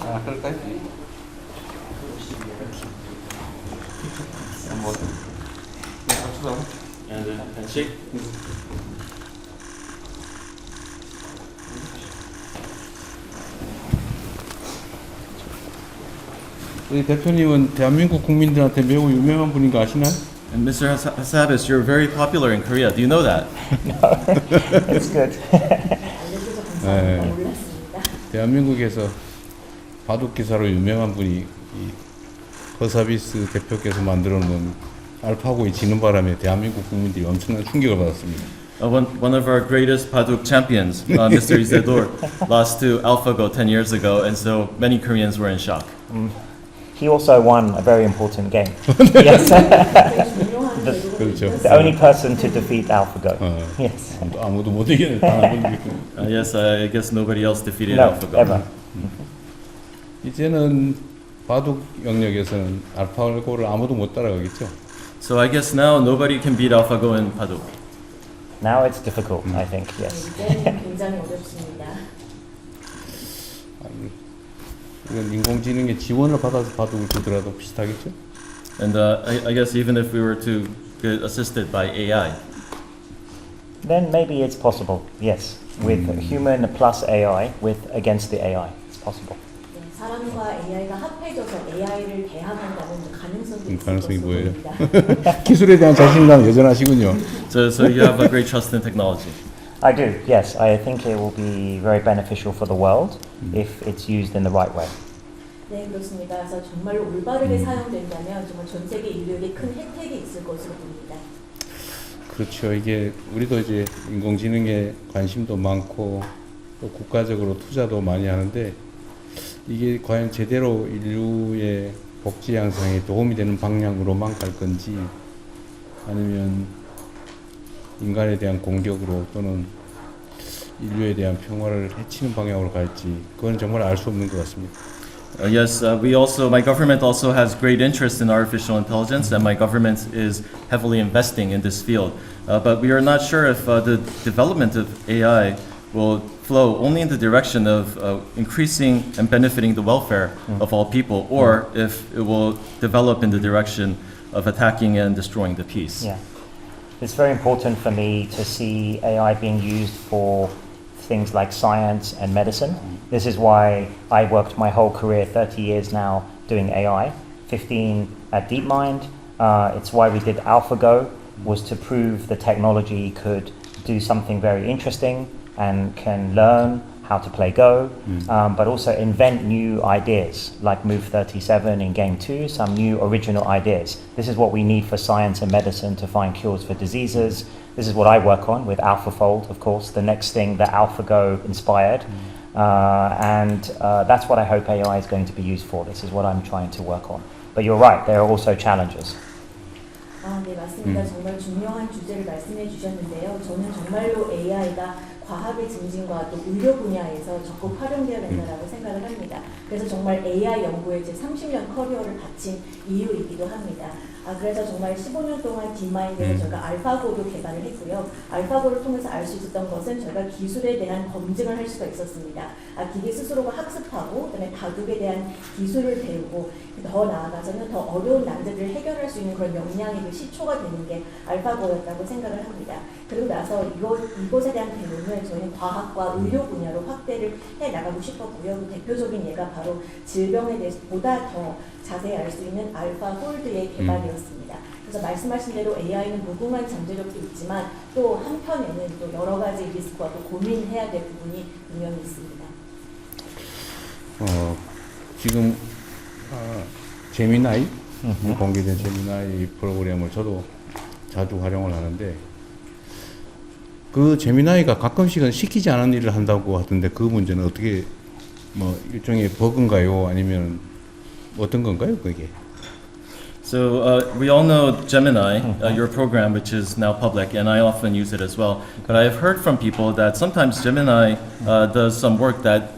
아, 그럴까요? 뭐, 합수하고. And shake. 우리 대표님은 대한민국 국민들한테 매우 유명한 분인 거 아시나요? And Mr. Hassabis, you're very popular in Korea. Do you know that? It's good. 알려줘서 감사합니다. 네. 몰랐습니다. 대한민국에서 바둑 기사로 유명한 분이 이 허사비스 대표께서 만들어 놓은 알파고에 지는 바람에 대한민국 국민들이 엄청난 충격을 받았습니다. One of our greatest Paduk champions, Mr. Isidore, lost to AlphaGo 10 years ago, and so many Koreans were in shock. He also won a very important game. Yes. 되게 유명한 배우로 그렇죠. The only person to defeat AlphaGo. 어. Yes. 아무도 못 이기는 단한 번 이기고. Yes, I guess nobody else defeated No, AlphaGo. ever. 이제는 바둑 영역에서는 알파고를 아무도 못 따라가겠죠. So I guess now nobody can beat AlphaGo in Paduk. Now it's difficult, I think. Yes. 이제는 굉장히 어렵습니다. 이건 인공지능의 지원을 받아서 바둑을 두더라도 비슷하겠죠. And I guess even if we were to get assisted by AI, Then maybe it's possible. Yes, with human plus AI, with against the AI, it's possible. 네, 사람과 AI가 합해져서 AI를 대항한다는 가능성도 있을 가능성이 것으로 뭐예요? 보입니다. 기술에 대한 자신감 여전하시군요. so you have a great trust in technology. I do. Yes, I think it will be very beneficial for the world if it's used in the right way. 네, 그렇습니다. 그래서 정말로 올바르게 사용된다면 정말 전 세계 인류에게 큰 혜택이 있을 것으로 보입니다. 그렇죠. 이게 우리도 이제 인공지능에 관심도 많고 또 국가적으로 투자도 많이 하는데 이게 과연 제대로 인류의 복지 향상에 도움이 되는 방향으로만 갈 건지 아니면 인간에 대한 공격으로 또는 인류에 대한 평화를 해치는 방향으로 갈지 그건 정말 알 수 없는 것 같습니다. Yes, my government also has great interest in artificial intelligence, and my government is heavily investing in this field. But we are not sure if the development of AI will flow only in the direction of increasing and benefiting the welfare of all people, or if it will develop in the direction of attacking and destroying the peace. Yeah. It's very important for me to see AI being used for things like science and medicine. This is why I worked my whole career, 30 years now, doing AI, 15 at DeepMind. It's why we did AlphaGo, was to prove the technology could do something very interesting and can learn how to play Go, but also invent new ideas, like Move 37 in Game 2, some new original ideas. This is what we need for science and medicine to find cures for diseases. This is what I work on with AlphaFold, of course, the next thing that AlphaGo inspired. And that's what I hope AI is going to be used for. This is what I'm trying to work on. But you're right, there are also challenges. 아, 네, 맞습니다. 정말 중요한 주제를 말씀해 주셨는데요. 저는 정말로 AI가 과학의 증진과 또 의료 분야에서 적극 활용되어야 된다고 생각을 합니다. 그래서 정말 AI 연구에 제 30년 커리어를 바친 이유이기도 합니다. 그래서 정말 15년 동안 DeepMind에서 저희가 알파고도 개발을 했고요. 알파고를 통해서 알 수 있었던 것은 저희가 기술에 대한 검증을 할 수가 있었습니다. 기계 스스로가 학습하고 그다음에 바둑에 대한 기술을 배우고 더 나아가서는 더 어려운 난제들을 해결할 수 있는 그런 역량의 그 시초가 되는 게 알파고였다고 생각을 합니다. 그리고 나서 이것에 대한 배움을 저희는 과학과 의료 분야로 확대를 해 나가고 싶었고요. 그 대표적인 예가 바로 질병에 대해서 보다 더 자세히 알 수 있는 알파폴드의 개발이었습니다. 그래서 말씀하신 대로 AI는 무궁한 잠재력도 있지만 또 한편에는 또 여러 가지 리스크와 또 고민해야 될 부분이 분명히 있습니다. 지금 제미나이 공개된 제미나이 프로그램을 저도 자주 활용을 하는데 그 제미나이가 가끔씩은 시키지 않은 일을 한다고 하던데 그 문제는 어떻게 뭐 일종의 버그인가요? 아니면 어떤 건가요, 그게? So we all know Gemini, your program, which is now public, and I often use it as well. But I have heard from people that sometimes Gemini does some work that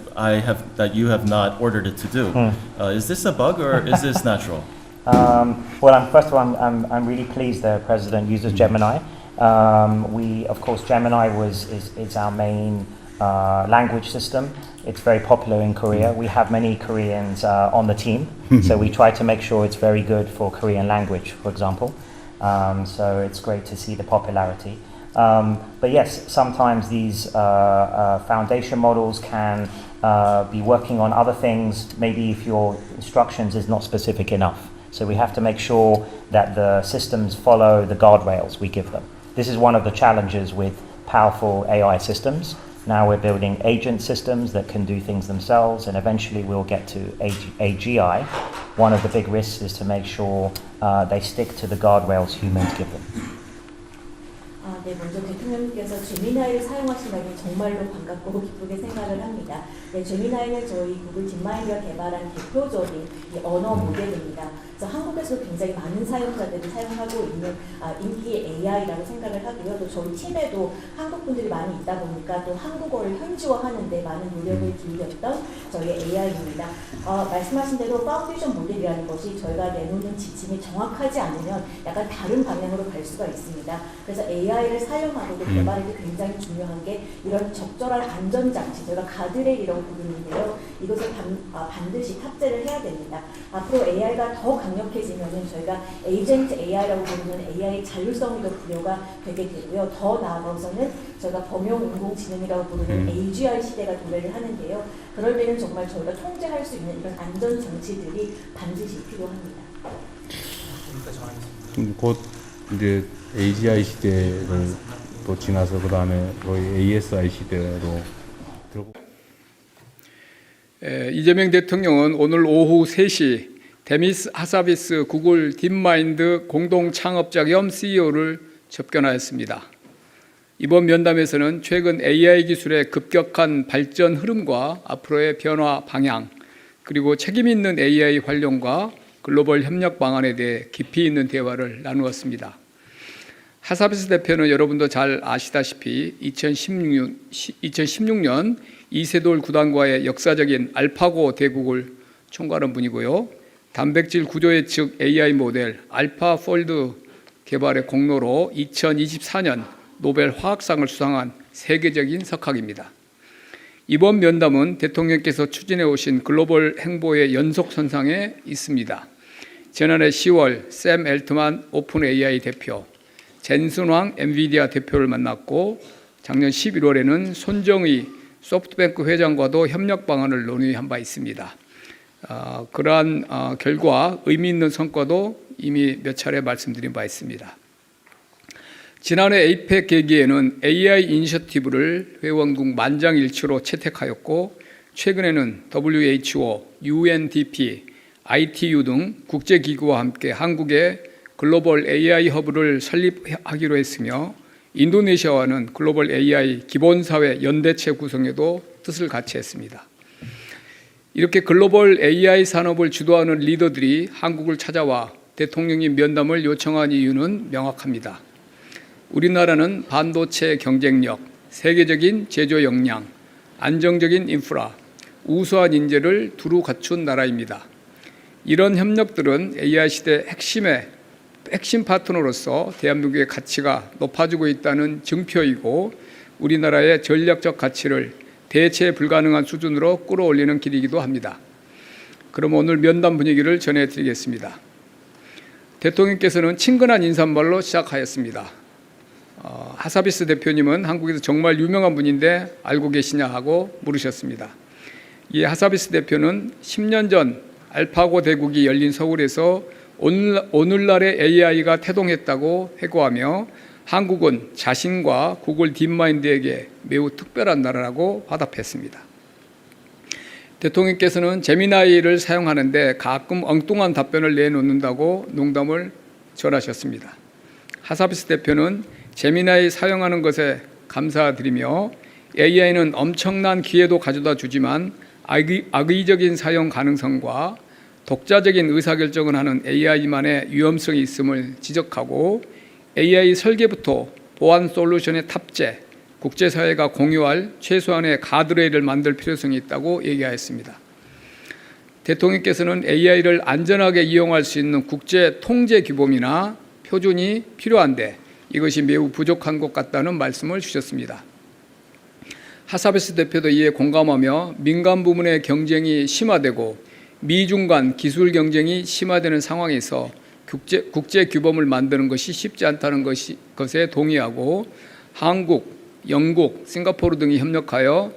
you have not ordered it to do. Is this a bug or is this natural? Well, first of all, I'm really pleased the president uses Gemini. Of course, Gemini is our main language system. It's very popular in Korea. We have many Koreans on the team, so we try to make sure it's very good for Korean language, for example. So it's great to see the popularity. But yes, sometimes these foundation models can be working on other things, maybe if your instructions is not specific enough. So we have to make sure that the systems follow the guardrails we give them. This is one of the challenges with powerful AI systems. Now we're building agent systems that can do things themselves, and eventually we'll get to AGI. One of the big risks is to make sure they stick to the guardrails humans give them. 네, 먼저 대통령님께서 제미나이를 사용하신다니 정말로 반갑고 기쁘게 생각을 합니다. 네, 제미나이는 저희 구글 딥마인드가 개발한 대표적인 이 언어 모델입니다. 그래서 한국에서도 굉장히 많은 사용자들이 사용하고 있는 인기 AI라고 생각을 하고요. 또 저희 팀에도 한국 분들이 많이 있다 보니까 또 한국어를 현지화하는 데 많은 노력을 기울였던 저희 AI입니다. 말씀하신 대로 파운데이션 모델이라는 것이 저희가 내놓는 지침이 정확하지 않으면 약간 다른 방향으로 갈 수가 있습니다. 그래서 AI를 사용하고 개발할 때 굉장히 중요한 게 이런 적절한 안전장치, 저희가 가드레일이라고 부르는데요. 이것을 반드시 탑재를 해야 됩니다. 앞으로 AI가 더 강력해지면 저희가 에이전트 AI라고 부르는 AI의 자율성이 더 부여가 되게 되고요. 더 나아가서는 저희가 범용 인공지능이라고 부르는 AGI 시대가 도래를 하는데요. 그럴 때는 정말 저희가 통제할 수 있는 이런 안전장치들이 반드시 필요합니다. 곧 이제 AGI 시대를 또 지나서 그 다음에 거의 ASI 시대로 들고. 이재명 대통령은 오늘 오후 3시 데미스 하사비스 구글 딥마인드 공동 창업자 겸 CEO를 접견하였습니다. 이번 면담에서는 최근 AI 기술의 급격한 발전 흐름과 앞으로의 변화 방향, 그리고 책임 있는 AI 활용과 글로벌 협력 방안에 대해 깊이 있는 대화를 나누었습니다. 하사비스 대표는 여러분도 잘 아시다시피 2016년 이세돌 구단과의 역사적인 알파고 대국을 총괄한 분이고요. 단백질 구조 예측 AI 모델 알파폴드 개발의 공로로 2024년 노벨 화학상을 수상한 세계적인 석학입니다. 이번 면담은 대통령께서 추진해 오신 글로벌 행보의 연속선상에 있습니다. 지난해 10월 샘 엘트만 오픈 AI 대표, 젠슨왕 엔비디아 대표를 만났고 작년 11월에는 손정의 소프트뱅크 회장과도 협력 방안을 논의한 바 있습니다. 그러한 결과 의미 있는 성과도 이미 몇 차례 말씀드린 바 있습니다. 지난해 에이펙 계기에는 AI 이니셔티브를 회원국 만장일치로 채택하였고 최근에는 WHO, UNDP, ITU 등 국제기구와 함께 한국에 글로벌 AI 허브를 설립하기로 했으며 인도네시아와는 글로벌 AI 기본사회 연대체 구성에도 뜻을 같이 했습니다. 이렇게 글로벌 AI 산업을 주도하는 리더들이 한국을 찾아와 대통령님 면담을 요청한 이유는 명확합니다. 우리나라는 반도체 경쟁력, 세계적인 제조 역량, 안정적인 인프라, 우수한 인재를 두루 갖춘 나라입니다. 이런 협력들은 AI 시대 핵심 파트너로서 대한민국의 가치가 높아지고 있다는 증표이고 우리나라의 전략적 가치를 대체 불가능한 수준으로 끌어올리는 길이기도 합니다. 그럼 오늘 면담 분위기를 전해드리겠습니다. 대통령께서는 친근한 인사말로 시작하였습니다. 하사비스 대표님은 한국에서 정말 유명한 분인데 알고 계시냐 하고 물으셨습니다. 이 하사비스 대표는 10년 전 알파고 대국이 열린 서울에서 오늘날의 AI가 태동했다고 회고하며 한국은 자신과 구글 딥마인드에게 매우 특별한 나라라고 화답했습니다. 대통령께서는 제미나이를 사용하는데 가끔 엉뚱한 답변을 내놓는다고 농담을 전하셨습니다. 하사비스 대표는 제미나이 사용하는 것에 감사드리며 AI는 엄청난 기회도 가져다 주지만 악의적인 사용 가능성과 독자적인 의사결정을 하는 AI만의 위험성이 있음을 지적하고 AI 설계부터 보안 솔루션의 탑재, 국제사회가 공유할 최소한의 가드레일을 만들 필요성이 있다고 얘기하였습니다. 대통령께서는 AI를 안전하게 이용할 수 있는 국제 통제 규범이나 표준이 필요한데 이것이 매우 부족한 것 같다는 말씀을 주셨습니다. 하사베스 대표도 이에 공감하며 민간 부문의 경쟁이 심화되고 미중 간 기술 경쟁이 심화되는 상황에서 국제 규범을 만드는 것이 쉽지 않다는 것에 동의하고 한국, 영국, 싱가포르 등이 협력하여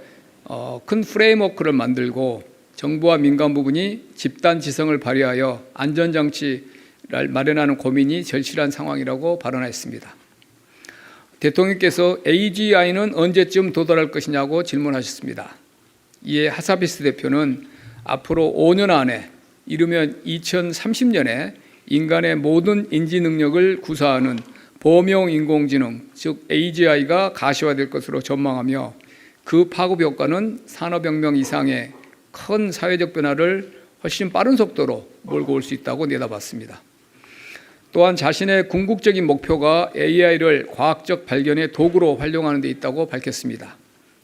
큰 프레임워크를 만들고 정부와 민간 부분이 집단 지성을 발휘하여 안전장치를 마련하는 고민이 절실한 상황이라고 발언했습니다. 대통령께서 AGI는 언제쯤 도달할 것이냐고 질문하셨습니다. 이에 하사비스 대표는 앞으로 5년 안에 이르면 2030년에 인간의 모든 인지 능력을 구사하는 범용 인공지능, 즉 AGI가 가시화될 것으로 전망하며 그 파급 효과는 산업혁명 이상의 큰 사회적 변화를 훨씬 빠른 속도로 몰고 올 수 있다고 내다봤습니다. 또한 자신의 궁극적인 목표가 AI를 과학적 발견의 도구로 활용하는 데 있다고 밝혔습니다.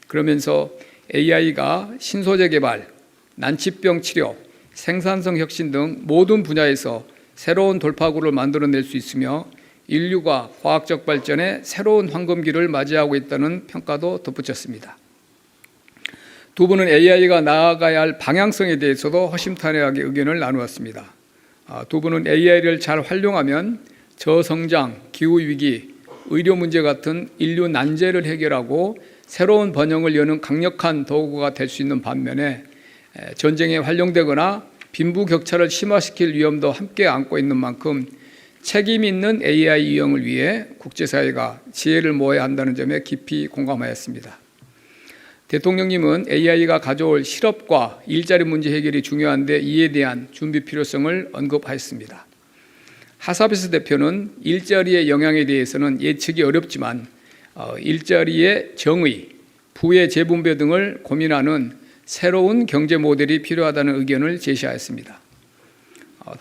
그러면서 AI가 신소재 개발, 난치병 치료, 생산성 혁신 등 모든 분야에서 새로운 돌파구를 만들어낼 수 있으며 인류가 과학적 발전에 새로운 황금기를 맞이하고 있다는 평가도 덧붙였습니다. 두 분은 AI가 나아가야 할 방향성에 대해서도 허심탄회하게 의견을 나누었습니다. 두 분은 AI를 잘 활용하면 저성장, 기후위기, 의료 문제 같은 인류 난제를 해결하고 새로운 번영을 여는 강력한 도구가 될 수 있는 반면에 전쟁에 활용되거나 빈부격차를 심화시킬 위험도 함께 안고 있는 만큼 책임 있는 AI 이용을 위해 국제사회가 지혜를 모아야 한다는 점에 깊이 공감하였습니다. 대통령님은 AI가 가져올 실업과 일자리 문제 해결이 중요한데 이에 대한 준비 필요성을 언급하였습니다. 하사베스 대표는 일자리의 영향에 대해서는 예측이 어렵지만 일자리의 정의, 부의 재분배 등을 고민하는 새로운 경제 모델이 필요하다는 의견을 제시하였습니다.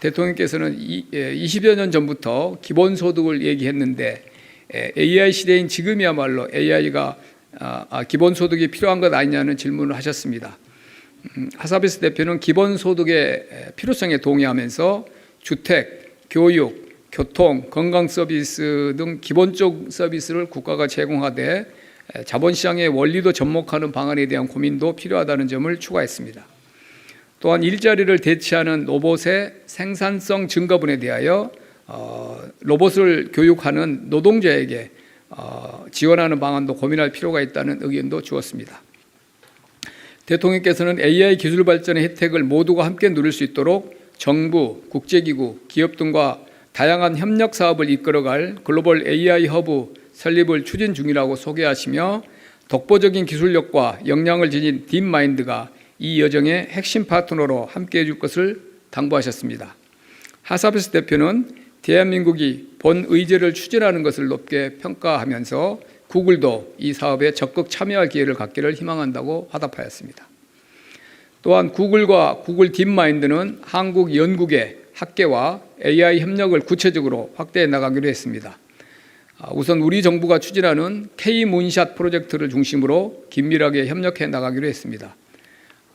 대통령께서는 20여 년 전부터 기본소득을 얘기했는데 AI 시대인 지금이야말로 AI가 기본소득이 필요한 것 아니냐는 질문을 하셨습니다. 하사베스 대표는 기본소득의 필요성에 동의하면서 주택, 교육, 교통, 건강 서비스 등 기본적 서비스를 국가가 제공하되 자본시장의 원리도 접목하는 방안에 대한 고민도 필요하다는 점을 추가했습니다. 또한 일자리를 대체하는 로봇의 생산성 증가분에 대하여 로봇을 교육하는 노동자에게 지원하는 방안도 고민할 필요가 있다는 의견도 주었습니다. 대통령께서는 AI 기술 발전의 혜택을 모두가 함께 누릴 수 있도록 정부, 국제기구, 기업 등과 다양한 협력 사업을 이끌어갈 글로벌 AI 허브 설립을 추진 중이라고 소개하시며 독보적인 기술력과 역량을 지닌 딥마인드가 이 여정의 핵심 파트너로 함께해 줄 것을 당부하셨습니다. 하사베스 대표는 대한민국이 본의제를 추진하는 것을 높게 평가하면서 구글도 이 사업에 적극 참여할 기회를 갖기를 희망한다고 화답하였습니다. 또한 구글과 구글 딥마인드는 한국 연구계, 학계와 AI 협력을 구체적으로 확대해 나가기로 했습니다. 우선 우리 정부가 추진하는 K-문샷 프로젝트를 중심으로 긴밀하게 협력해 나가기로 했습니다.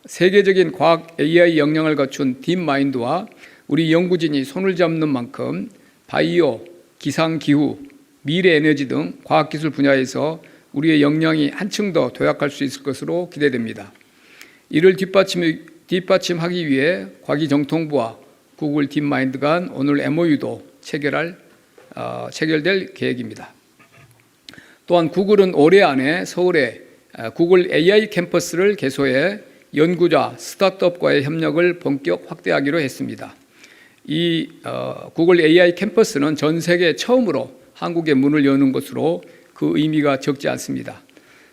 세계적인 과학 AI 역량을 갖춘 딥마인드와 우리 연구진이 손을 잡는 만큼 바이오, 기상기후, 미래에너지 등 과학기술 분야에서 우리의 역량이 한층 더 도약할 수 있을 것으로 기대됩니다. 이를 뒷받침하기 위해 과기정통부와 구글 딥마인드 간 오늘 MOU도 체결될 계획입니다. 또한 구글은 올해 안에 서울에 구글 AI 캠퍼스를 개소해 연구자, 스타트업과의 협력을 본격 확대하기로 했습니다. 이 구글 AI 캠퍼스는 전 세계 처음으로 한국에 문을 여는 것으로 그 의미가 적지 않습니다.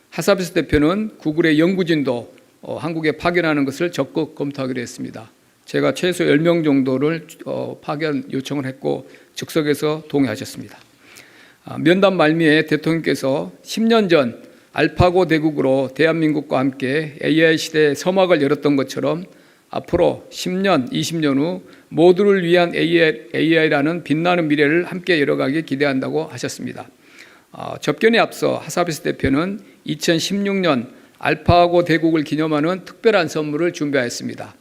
하사베스 대표는 구글의 연구진도 한국에 파견하는 것을 적극 검토하기로 했습니다. 제가 최소 10명 정도를 파견 요청을 했고 즉석에서 동의하셨습니다. 면담 말미에 대통령께서 10년 전 알파고 대국으로 대한민국과 함께 AI 시대의 서막을 열었던 것처럼 앞으로 10년, 20년 후 모두를 위한 AI라는 빛나는 미래를 함께 열어가기 기대한다고 하셨습니다. 접견에 앞서 하사베스 대표는 2016년 알파고 대국을 기념하는 특별한 선물을 준비하였습니다.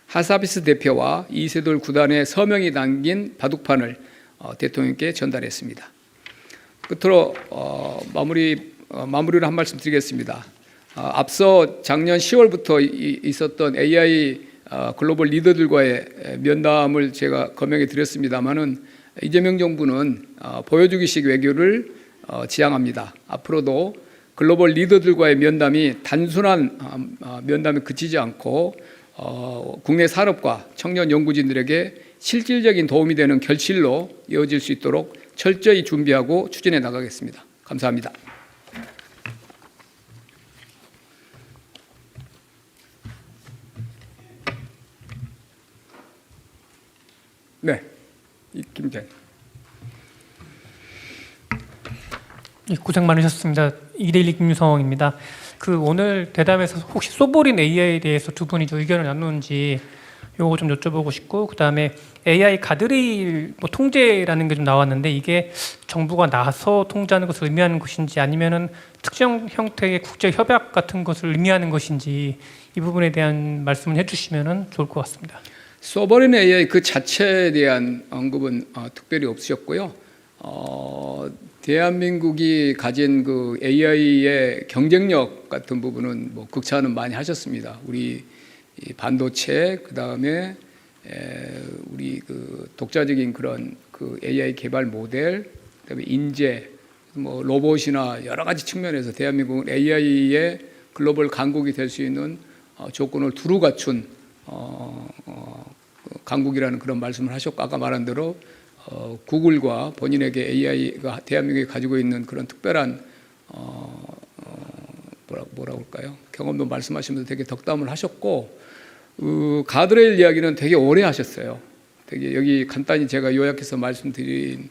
하사베스 대표와 이세돌 구단의 서명이 담긴 바둑판을 대통령께 전달했습니다. 끝으로 마무리를 한 말씀 드리겠습니다. 앞서 작년 10월부터 있었던 AI 글로벌 리더들과의 면담을 제가 거명해 드렸습니다마는 이재명 정부는 보여주기식 외교를 지향합니다. 앞으로도 글로벌 리더들과의 면담이 단순한 면담에 그치지 않고 국내 산업과 청년 연구진들에게 실질적인 도움이 되는 결실로 이어질 수 있도록 철저히 준비하고 추진해 나가겠습니다. 감사합니다. 네, 김장. 고생 많으셨습니다. 이데일리 김유성입니다. 오늘 대담에서 혹시 소보린 AI에 대해서 두 분이 좀 의견을 나누는지 요거 좀 여쭤보고 싶고, 그 다음에 AI 가드레일 통제라는 게 좀 나왔는데 이게 정부가 나서 통제하는 것을 의미하는 것인지 아니면은 특정 형태의 국제 협약 같은 것을 의미하는 것인지 이 부분에 대한 말씀을 해주시면은 좋을 것 같습니다. 소버린 AI 그 자체에 대한 언급은 특별히 없으셨고요. 대한민국이 가진 그 AI의 경쟁력 같은 부분은 뭐 극찬은 많이 하셨습니다. 우리 이 반도체, 그 다음에 우리 그 독자적인 그런 그 AI 개발 모델, 그다음에 인재, 뭐 로봇이나 여러 가지 측면에서 대한민국은 AI의 글로벌 강국이 될 수 있는 조건을 두루 갖춘 강국이라는 그런 말씀을 하셨고, 아까 말한 대로 구글과 본인에게 AI가 대한민국이 가지고 있는 그런 특별한 뭐라고 할까요? 경험도 말씀하시면서 되게 덕담을 하셨고, 가드레일 이야기는 되게 오래 하셨어요. 되게 여기 간단히 제가 요약해서 말씀드린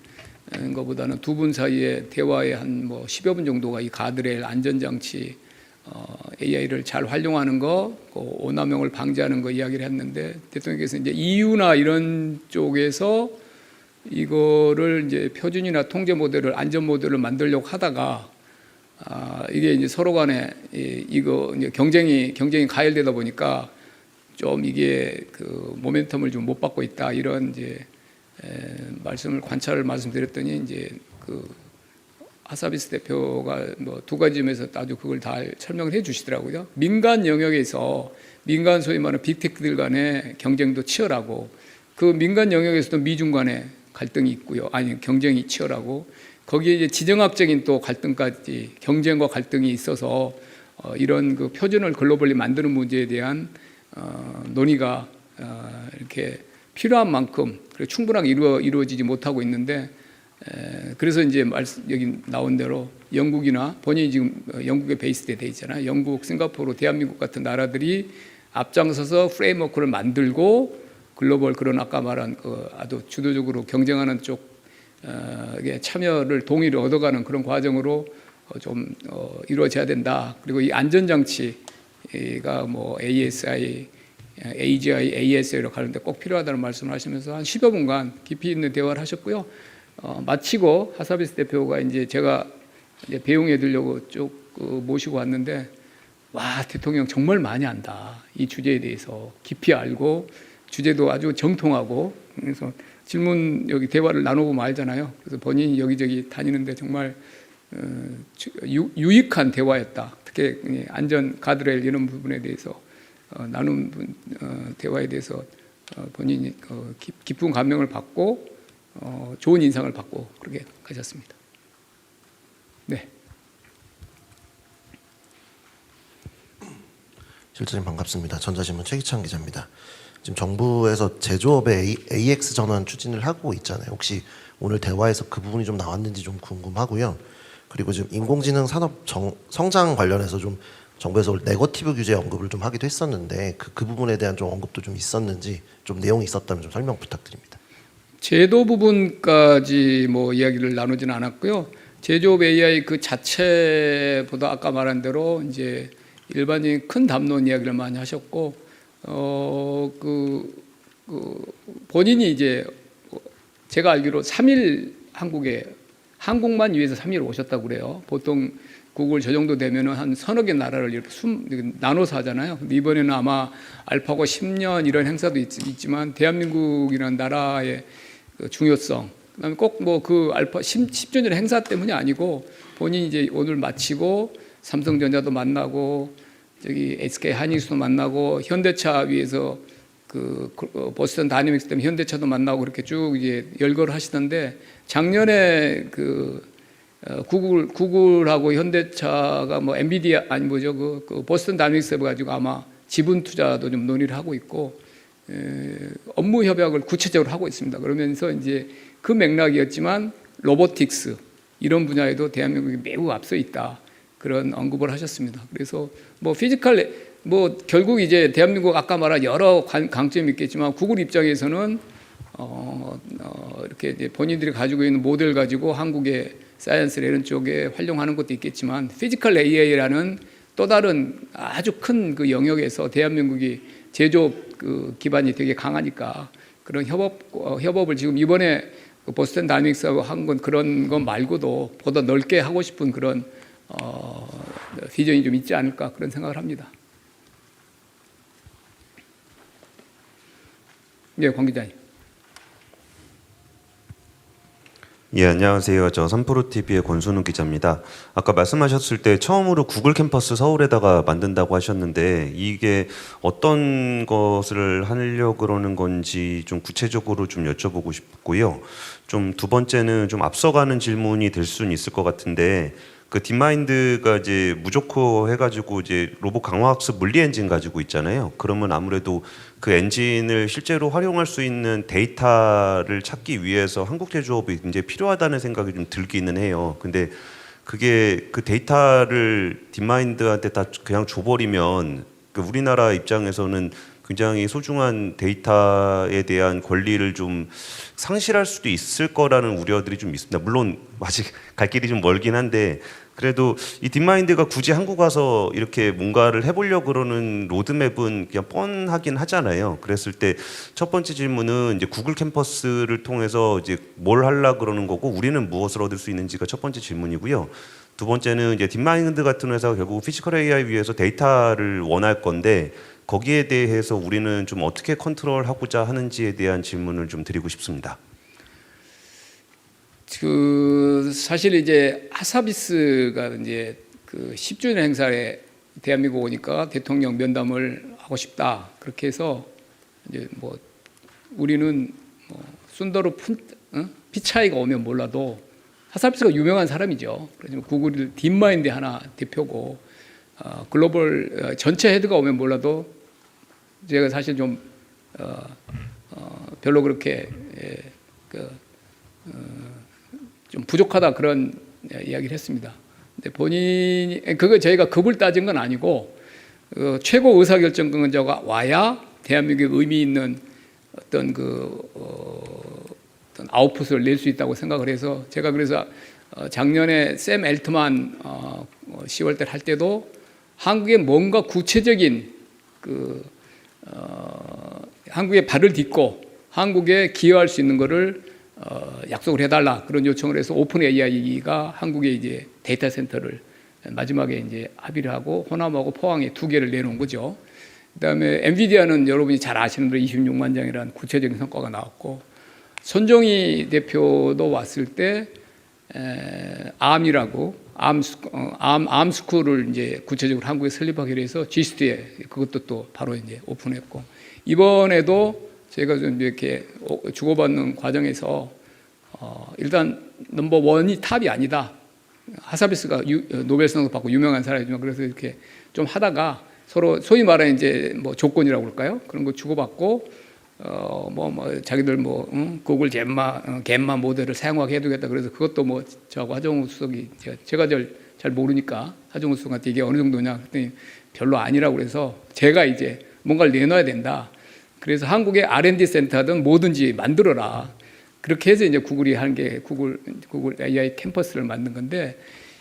것보다는 두 분 사이의 대화의 한 뭐 10여 분 정도가 이 가드레일 안전장치, AI를 잘 활용하는 거, 오남용을 방지하는 거 이야기를 했는데, 대통령께서 이제 EU나 이런 쪽에서 이거를 이제 표준이나 통제 모델을, 안전 모델을 만들려고 하다가 이게 이제 서로 간에 이거 이제 경쟁이 가열되다 보니까 좀 이게 그 모멘텀을 좀 못 받고 있다, 이런 이제 관찰을 말씀드렸더니 이제 그 하사비스 대표가 뭐 두 가지 점에서 아주 그걸 다 설명을 해주시더라고요. 민간 영역에서 민간 소위 말하는 빅테크들 간의 경쟁도 치열하고, 그 민간 영역에서도 미중 간의 갈등이 있고요. 아니, 경쟁이 치열하고, 거기에 이제 지정학적인 또 갈등까지, 경쟁과 갈등이 있어서 이런 그 표준을 글로벌리 만드는 문제에 대한 논의가 이렇게 필요한 만큼 충분하게 이루어지지 못하고 있는데, 그래서 이제 여기 나온 대로 영국이나 본인이 지금 영국에 베이스돼 있잖아요. 영국, 싱가포르, 대한민국 같은 나라들이 앞장서서 프레임워크를 만들고 글로벌 그런 아까 말한 그 아주 주도적으로 경쟁하는 쪽에 참여를 동의를 얻어가는 그런 과정으로 좀 이루어져야 된다. 그리고 이 안전장치가 뭐 ASI, AGI, ASI로 가는데 꼭 필요하다는 말씀을 하시면서 한 10여 분간 깊이 있는 대화를 하셨고요. 마치고 하사비스 대표가 이제 제가 이제 배웅해 드리려고 쭉 모시고 왔는데, 와, 대통령 정말 많이 안다. 이 주제에 대해서 깊이 알고 주제도 아주 정통하고, 그래서 질문 여기 대화를 나누고 말잖아요. 그래서 본인이 여기저기 다니는데 정말 유익한 대화였다. 특히 안전 가드레일 이런 부분에 대해서 나눈 대화에 대해서 본인이 깊은 감명을 받고 좋은 인상을 받고 그렇게 가셨습니다. 네. 실장님 반갑습니다. 전자신문 최기찬 기자입니다. 지금 정부에서 제조업의 AX 전환 추진을 하고 있잖아요. 혹시 오늘 대화에서 그 부분이 좀 나왔는지 좀 궁금하고요. 그리고 지금 인공지능 산업 성장 관련해서 좀 정부에서 네거티브 규제 언급을 좀 하기도 했었는데 그 부분에 대한 좀 언급도 좀 있었는지, 좀 내용이 있었다면 좀 설명 부탁드립니다. 제도 부분까지 뭐 이야기를 나누지는 않았고요. 제조업 AI 그 자체보다 아까 말한 대로 이제 일반적인 큰 담론 이야기를 많이 하셨고, 본인이 이제 제가 알기로 3일 한국만 위해서 3일 오셨다고 그래요. 보통 구글 저 정도 되면은 한 서너 개 나라를 이렇게 나눠서 하잖아요. 근데 이번에는 아마 알파고 10년 이런 행사도 있지만 대한민국이라는 나라의 그 중요성, 그다음에 꼭 뭐 그 알파 10주년 행사 때문이 아니고 본인이 이제 오늘 마치고 삼성전자도 만나고 저기 SK 하이닉스도 만나고 현대차 위에서 보스턴 다이내믹스 때문에 현대차도 만나고 그렇게 쭉 이제 열거를 하시던데 작년에 구글하고 현대차가 뭐 엔비디아 아니 뭐죠 그 보스턴 다이내믹스 해가지고 아마 지분 투자도 좀 논의를 하고 있고 업무 협약을 구체적으로 하고 있습니다. 그러면서 이제 그 맥락이었지만 로보틱스 이런 분야에도 대한민국이 매우 앞서 있다 그런 언급을 하셨습니다. 그래서 뭐 피지컬 뭐 결국 이제 대한민국 아까 말한 여러 강점이 있겠지만 구글 입장에서는 이렇게 이제 본인들이 가지고 있는 모델 가지고 한국의 사이언스나 이런 쪽에 활용하는 것도 있겠지만 피지컬 AI라는 또 다른 아주 큰 그 영역에서 대한민국이 제조업 그 기반이 되게 강하니까 그런 협업을 지금 이번에 보스턴 다이내믹스하고 한 건 그런 것 말고도 보다 넓게 하고 싶은 그런 비전이 좀 있지 않을까 그런 생각을 합니다. 네, 관 기자님. 예, 안녕하세요. 저 삼프로TV의 권순우 기자입니다. 아까 말씀하셨을 때 처음으로 구글 캠퍼스 서울에다가 만든다고 하셨는데 이게 어떤 것을 하려고 그러는 건지 좀 구체적으로 좀 여쭤보고 싶고요. 좀 두 번째는 좀 앞서가는 질문이 될 수는 있을 것 같은데 그 딥마인드가 이제 무조코 해가지고 이제 로봇 강화학습 물리 엔진 가지고 있잖아요. 그러면 아무래도 그 엔진을 실제로 활용할 수 있는 데이터를 찾기 위해서 한국 제조업이 굉장히 필요하다는 생각이 좀 들기는 해요. 근데 그게 그 데이터를 딥마인드한테 다 그냥 줘버리면 그 우리나라 입장에서는 굉장히 소중한 데이터에 대한 권리를 좀 상실할 수도 있을 거라는 우려들이 좀 있습니다. 물론 아직 갈 길이 좀 멀긴 한데 그래도 이 딥마인드가 굳이 한국 와서 이렇게 뭔가를 해보려고 그러는 로드맵은 그냥 뻔하긴 하잖아요. 그랬을 때 첫 번째 질문은 이제 구글 캠퍼스를 통해서 이제 뭘 하려고 그러는 거고 우리는 무엇을 얻을 수 있는지가 첫 번째 질문이고요. 두 번째는 이제 딥마인드 같은 회사가 결국 피지컬 AI 위해서 데이터를 원할 건데 거기에 대해서 우리는 좀 어떻게 컨트롤하고자 하는지에 대한 질문을 좀 드리고 싶습니다. 사실 이제 하사비스가 이제 10주년 행사에 대한민국 오니까 대통령 면담을 하고 싶다 그렇게 해서 이제 뭐 우리는 순더로 피차이가 오면 몰라도 하사비스가 유명한 사람이죠. 그래서 구글 딥마인드 하나 대표고 글로벌 전체 헤드가 오면 몰라도 제가 사실 좀 별로 그렇게 좀 부족하다 그런 이야기를 했습니다. 근데 본인이 그거 저희가 급을 따진 건 아니고 최고 의사결정권자가 와야 대한민국에 의미 있는 어떤 어떤 아웃풋을 낼 수 있다고 생각을 해서 제가 그래서 작년에 샘 엘트만 10월 달 할 때도 한국에 뭔가 구체적인 한국에 발을 딛고 한국에 기여할 수 있는 거를 약속을 해달라 그런 요청을 해서 오픈 AI가 한국에 이제 데이터 센터를 마지막에 이제 합의를 하고 호남하고 포항에 2개를 내놓은 거죠. 그다음에 엔비디아는 여러분이 잘 아시는 대로 26만 장이라는 구체적인 성과가 나왔고 손정희 대표도 왔을 때 암이라고 암스쿨을 이제 구체적으로 한국에 설립하기로 해서 G스트에 그것도 또 바로 이제 오픈했고 이번에도 저희가 좀 이렇게 주고받는 과정에서 일단 넘버 원이 탑이 아니다. 하사비스가 노벨상도 받고 유명한 사람이지만 그래서 이렇게 좀 하다가 서로 소위 말하는 이제 뭐 조건이라고 할까요? 그런 거 주고받고 자기들 구글 gemma 모델을 사용하게 해두겠다. 그래서 그것도 뭐 저하고 하정우 수석이 제가 잘 모르니까 하정우 수석한테 이게 어느 정도냐 그랬더니 별로 아니라고 그래서 제가 이제 뭔가를 내놔야 된다. 그래서 한국의 R&D 센터든 뭐든지 만들어라. 그렇게 해서 이제 구글이 한 게 구글 AI 캠퍼스를 만든 건데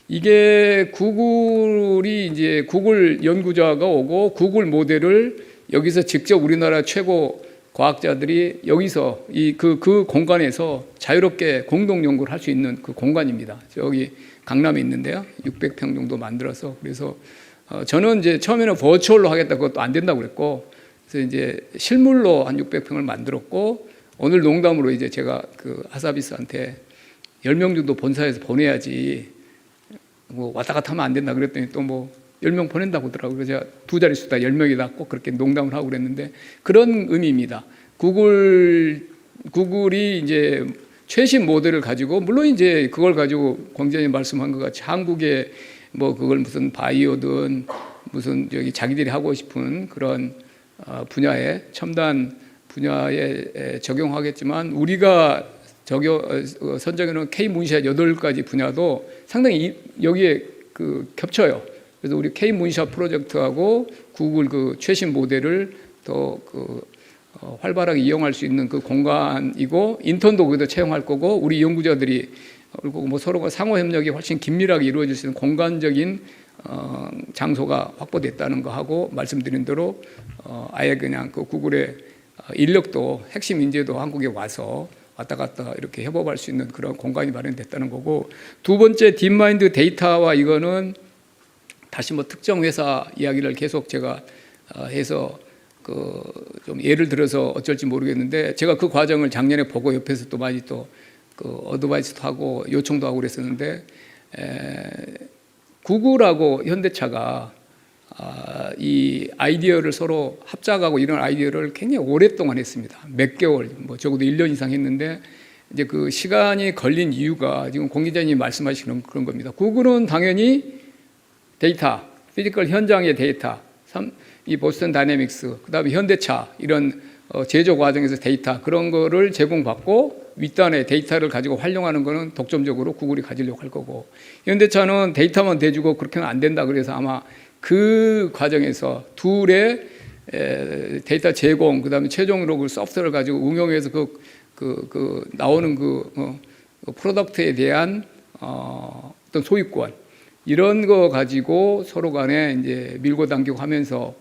이게 구글이 이제 구글 연구자가 오고 구글 모델을 여기서 직접 우리나라 최고 과학자들이 여기서 그 공간에서 자유롭게 공동 연구를 할 수 있는 그 공간입니다. 여기 강남에 있는데요. 600평 정도 만들어서 그래서 저는 이제 처음에는 버추얼로 하겠다 그것도 안 된다고 그랬고 그래서 이제 실물로 한 600평을 만들었고 오늘 농담으로 이제 제가 그 하사비스한테 10명 정도 본사에서 보내야지 뭐 왔다 갔다 하면 안 된다 그랬더니 또 뭐 10명 보낸다고 하더라고요. 그래서 제가 두 자릿수다 10명이다 꼭 그렇게 농담을 하고 그랬는데 그런 의미입니다. 구글이 이제 최신 모델을 가지고 물론 이제 그걸 가지고 광장님 말씀한 것 같이 한국에 뭐 그걸 무슨 바이오든 무슨 저기 자기들이 하고 싶은 그런 분야에 첨단 분야에 적용하겠지만 우리가 선정해놓은 K 문샷 8가지 분야도 상당히 여기에 겹쳐요. 그래서 우리 K 문샷 프로젝트하고 구글 그 최신 모델을 더 활발하게 이용할 수 있는 그 공간이고 인턴도 거기다 채용할 거고 우리 연구자들이 그리고 뭐 서로가 상호 협력이 훨씬 긴밀하게 이루어질 수 있는 공간적인 장소가 확보됐다는 거 하고 말씀드린 대로 아예 그냥 그 구글의 인력도 핵심 인재도 한국에 와서 왔다 갔다 이렇게 협업할 수 있는 그런 공간이 마련됐다는 거고 두 번째 딥마인드 데이터와 이거는 다시 뭐 특정 회사 이야기를 계속 제가 해서 좀 예를 들어서 어쩔지 모르겠는데 제가 그 과정을 작년에 보고 옆에서 또 많이 또 어드바이스도 하고 요청도 하고 그랬었는데 구글하고 현대차가 이 아이디어를 서로 합작하고 이런 아이디어를 굉장히 오랫동안 했습니다. 몇 개월, 뭐 적어도 1년 이상 했는데 이제 그 시간이 걸린 이유가 지금 공 기자님이 말씀하시는 그런 겁니다. 구글은 당연히 데이터, 피지컬 현장의 데이터, 이 보스턴 다이내믹스, 그다음에 현대차 이런 제조 과정에서 데이터 그런 거를 제공받고 윗단의 데이터를 가지고 활용하는 거는 독점적으로 구글이 가지려고 할 거고 현대차는 데이터만 대주고 그렇게는 안 된다 그래서 아마 그 과정에서 둘의 데이터 제공 그다음에 최종으로 그 소프트웨어를 가지고 응용해서 나오는 프로덕트에 대한 어떤 소유권 이런 거 가지고 서로 간에 이제 밀고 당기고 하면서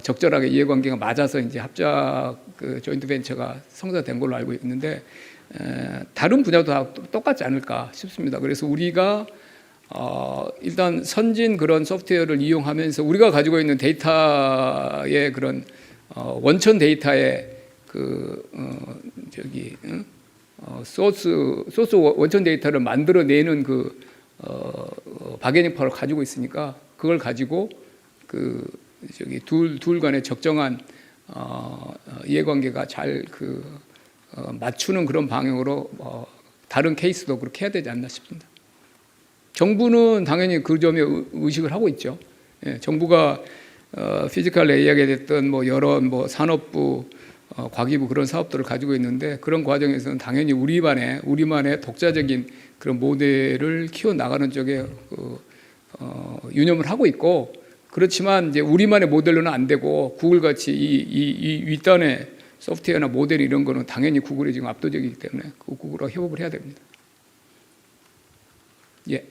적절하게 이해관계가 맞아서 이제 합작 조인트 벤처가 성사된 걸로 알고 있는데 다른 분야도 다 똑같지 않을까 싶습니다. 그래서 우리가 일단 선진 그런 소프트웨어를 이용하면서 우리가 가지고 있는 데이터의 그런 원천 데이터의 소스 원천 데이터를 만들어내는 바게닝 파워를 가지고 있으니까 그걸 가지고 둘 간의 적정한 이해관계가 잘 맞추는 그런 방향으로 다른 케이스도 그렇게 해야 되지 않나 싶습니다. 정부는 당연히 그 점에 의식을 하고 있죠. 예, 정부가 피지컬 AI가 됐던 뭐 여러 뭐 산업부, 과기부 그런 사업들을 가지고 있는데 그런 과정에서는 당연히 우리만의 독자적인 그런 모델을 키워 나가는 쪽에 유념을 하고 있고 그렇지만 이제 우리만의 모델로는 안 되고 구글 같이 이 윗단의 소프트웨어나 모델 이런 거는 당연히 구글이 지금 압도적이기 때문에 그 구글과 협업을 해야 됩니다. 예.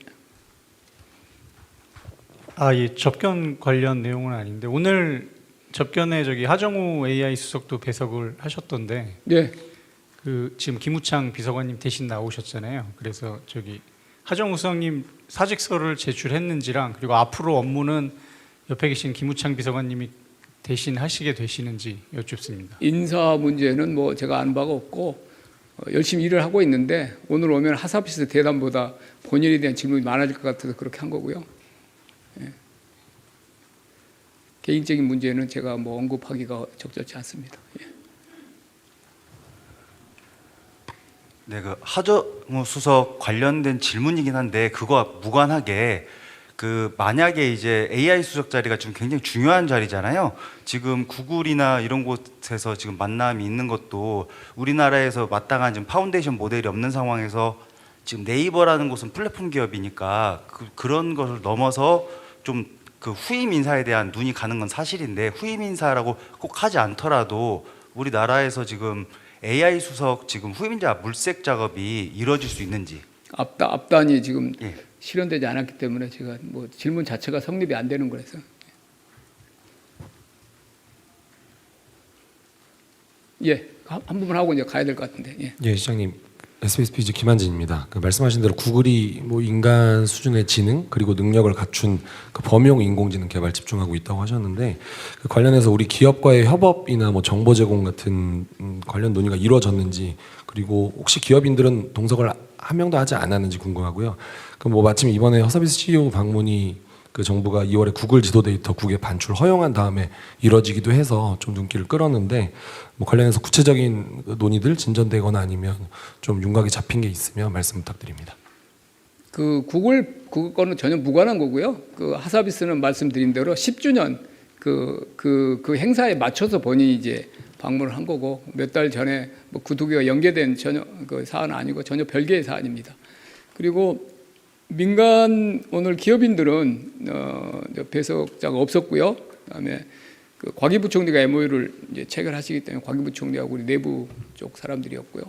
예, 접견 관련 내용은 아닌데 오늘 접견에 하정우 AI 수석도 배석을 하셨던데, 예. 지금 김우창 비서관님 대신 나오셨잖아요. 그래서 하정우 수석님 사직서를 제출했는지랑 그리고 앞으로 업무는 옆에 계신 김우창 비서관님이 대신 하시게 되시는지 여쭙습니다. 인사 문제는 뭐 제가 아는 바가 없고 열심히 일을 하고 있는데 오늘 오면 하사피스 대담보다 본인에 대한 질문이 많아질 것 같아서 그렇게 한 거고요. 예. 개인적인 문제는 제가 뭐 언급하기가 적절치 않습니다. 예. 네, 하정우 수석 관련된 질문이긴 한데 그거와 무관하게 만약에 이제 AI 수석 자리가 지금 굉장히 중요한 자리잖아요. 지금 구글이나 이런 곳에서 지금 만남이 있는 것도 우리나라에서 마땅한 지금 파운데이션 모델이 없는 상황에서 지금 네이버라는 곳은 플랫폼 기업이니까 그런 것을 넘어서 좀 후임 인사에 대한 눈이 가는 건 사실인데 후임 인사라고 꼭 하지 않더라도 우리나라에서 지금 AI 수석 지금 후임자 물색 작업이 이루어질 수 있는지. 앞단이 지금 예. 실현되지 않았기 때문에 제가 뭐 질문 자체가 성립이 안 되는 거라서. 예, 한 부분 하고 이제 가야 될 것 같은데. 예. 예, 시장님. SBS 비즈 김한진입니다. 말씀하신 대로 구글이 뭐 인간 수준의 지능 그리고 능력을 갖춘 범용 인공지능 개발 집중하고 있다고 하셨는데 관련해서 우리 기업과의 협업이나 뭐 정보 제공 같은 관련 논의가 이루어졌는지 그리고 혹시 기업인들은 동석을 한 명도 하지 않았는지 궁금하고요. 그 뭐 마침 이번에 허서비스 CEO 방문이 그 정부가 2월에 구글 지도 데이터 국외 반출 허용한 다음에 이뤄지기도 해서 좀 눈길을 끌었는데 뭐 관련해서 구체적인 논의들 진전되거나 아니면 좀 윤곽이 잡힌 게 있으면 말씀 부탁드립니다. 그 구글 그거는 전혀 무관한 거고요. 그 하사비스는 말씀드린 대로 10주년 그 행사에 맞춰서 본인이 이제 방문을 한 거고 몇 달 전에 뭐 그 두 개가 연계된 전혀 그 사안은 아니고 전혀 별개의 사안입니다. 그리고 민간 오늘 기업인들은 배석자가 없었고요. 그다음에 그 과기부총리가 MOU를 이제 체결하시기 때문에 과기부총리하고 우리 내부 쪽 사람들이었고요.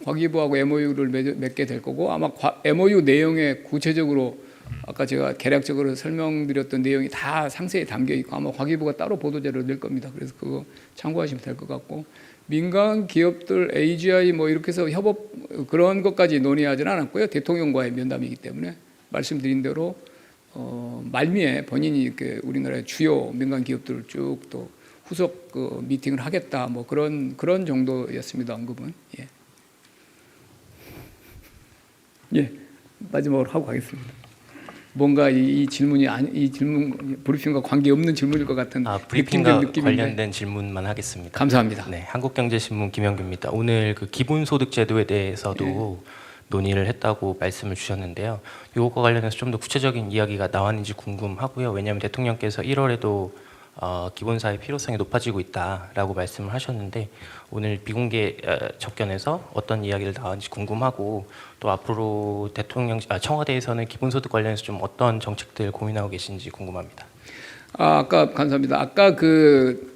과기부하고 MOU를 맺게 될 거고 아마 MOU 내용에 구체적으로 아까 제가 개략적으로 설명드렸던 내용이 다 상세히 담겨 있고 아마 과기부가 따로 보도자료를 낼 겁니다. 그래서 그거 참고하시면 될 것 같고 민간 기업들 AGI 뭐 이렇게 해서 협업 그런 것까지 논의하지는 않았고요. 대통령과의 면담이기 때문에 말씀드린 대로 말미에 본인이 이렇게 우리나라의 주요 민간 기업들을 쭉 또 후속 그 미팅을 하겠다 뭐 그런 정도였습니다. 언급은 예 마지막으로 하고 가겠습니다. 뭔가 이 질문 브리핑과 관계 없는 질문일 것 같은 브리핑과 느낌인데. 관련된 질문만 하겠습니다. 감사합니다. 네, 한국경제신문 김영규입니다. 오늘 그 기본소득제도에 대해서도 논의를 했다고 말씀을 주셨는데요. 이것과 관련해서 좀 더 구체적인 이야기가 나왔는지 궁금하고요. 왜냐하면 대통령께서 1월에도 기본사회 필요성이 높아지고 있다라고 말씀을 하셨는데 오늘 비공개 접견에서 어떤 이야기를 나왔는지 궁금하고 또 앞으로 청와대에서는 기본소득 관련해서 좀 어떤 정책들 고민하고 계신지 궁금합니다. 아까 감사합니다. 아까 그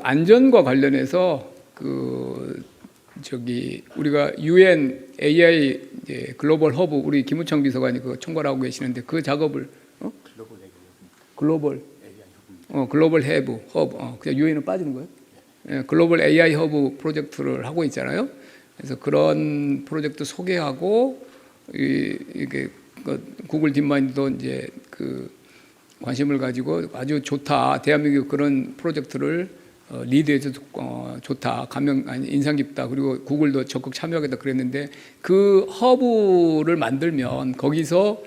안전과 관련해서 우리가 UN AI 이제 글로벌 허브 우리 김우창 비서관이 그 총괄하고 계시는데 그 작업을 글로벌 허브 그냥 UN은 빠지는 거예요? 예, 글로벌 AI 허브 프로젝트를 하고 있잖아요. 그래서 그런 프로젝트 소개하고 이게 구글 딥마인드도 이제 그 관심을 가지고 아주 좋다. 대한민국 그런 프로젝트를 리드해서 좋다. 인상 깊다. 그리고 구글도 적극 참여하겠다 그랬는데 그 허브를 만들면 거기서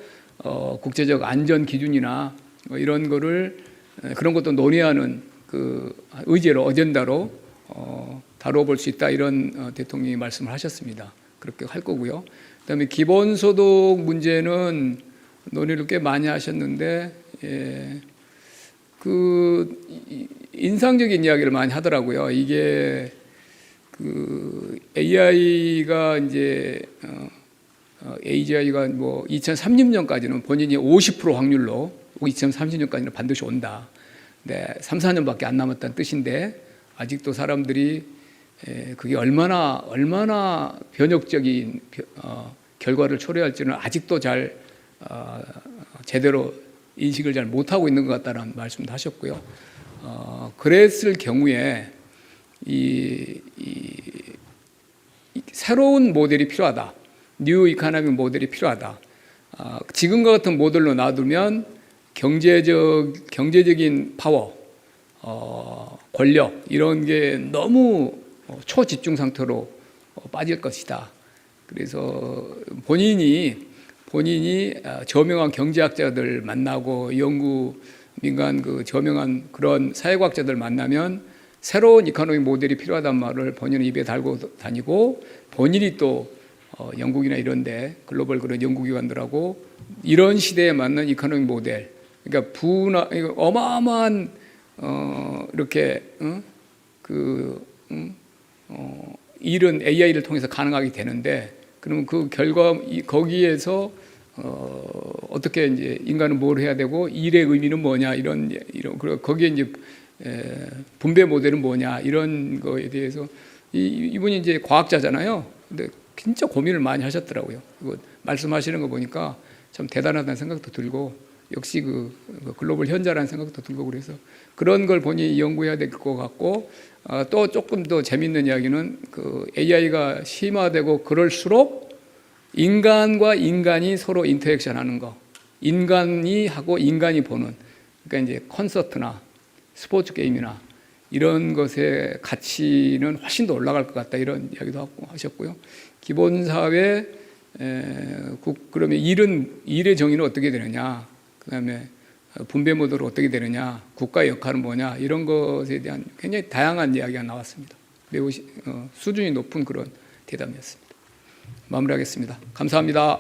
국제적 안전 기준이나 이런 거를 그런 것도 논의하는 그 의제로 어젠다로 다뤄볼 수 있다 이런 대통령이 말씀을 하셨습니다. 그렇게 할 거고요. 그다음에 기본소득 문제는 논의를 꽤 많이 하셨는데 인상적인 이야기를 많이 하더라고요. 이게 그 AI가 이제 AGI가 뭐 2030년까지는 본인이 50% 확률로 2030년까지는 반드시 온다. 네, 3, 4년밖에 안 남았다는 뜻인데 아직도 사람들이 그게 얼마나 변혁적인 결과를 초래할지는 아직도 잘 제대로 인식을 잘 못하고 있는 것 같다는 말씀도 하셨고요. 그랬을 경우에 이 새로운 모델이 필요하다. 뉴 이코노미 모델이 필요하다. 지금과 같은 모델로 놔두면 경제적인 파워, 권력 이런 게 너무 초집중 상태로 빠질 것이다. 그래서 본인이 저명한 경제학자들 만나고 민간 저명한 그런 사회과학자들 만나면 새로운 이코노미 모델이 필요하단 말을 본인은 입에 달고 다니고 본인이 또 영국이나 이런데 글로벌 그런 연구기관들하고 이런 시대에 맞는 이코노미 모델, 그러니까 어마어마한 이렇게 일은 AI를 통해서 가능하게 되는데 그러면 그 결과 거기에서 어떻게 이제 인간은 뭘 해야 되고 일의 의미는 뭐냐 이런 거기에 이제 분배 모델은 뭐냐 이런 거에 대해서 이분이 이제 과학자잖아요. 근데 진짜 고민을 많이 하셨더라고요. 이거 말씀하시는 거 보니까 참 대단하다는 생각도 들고 역시 그 글로벌 현자라는 생각도 들고 그래서 그런 걸 본인이 연구해야 될 것 같고 또 조금 더 재밌는 이야기는 그 AI가 심화되고 그럴수록 인간과 인간이 서로 인터랙션하는 거, 인간이 하고 인간이 보는 그러니까 이제 콘서트나 스포츠 게임이나 이런 것의 가치는 훨씬 더 올라갈 것 같다 이런 이야기도 하셨고요. 기본사회 그러면 일의 정의는 어떻게 되느냐, 그다음에 분배 모델은 어떻게 되느냐, 국가의 역할은 뭐냐, 이런 것에 대한 굉장히 다양한 이야기가 나왔습니다. 매우 수준이 높은 그런 대담이었습니다. 마무리하겠습니다. 감사합니다.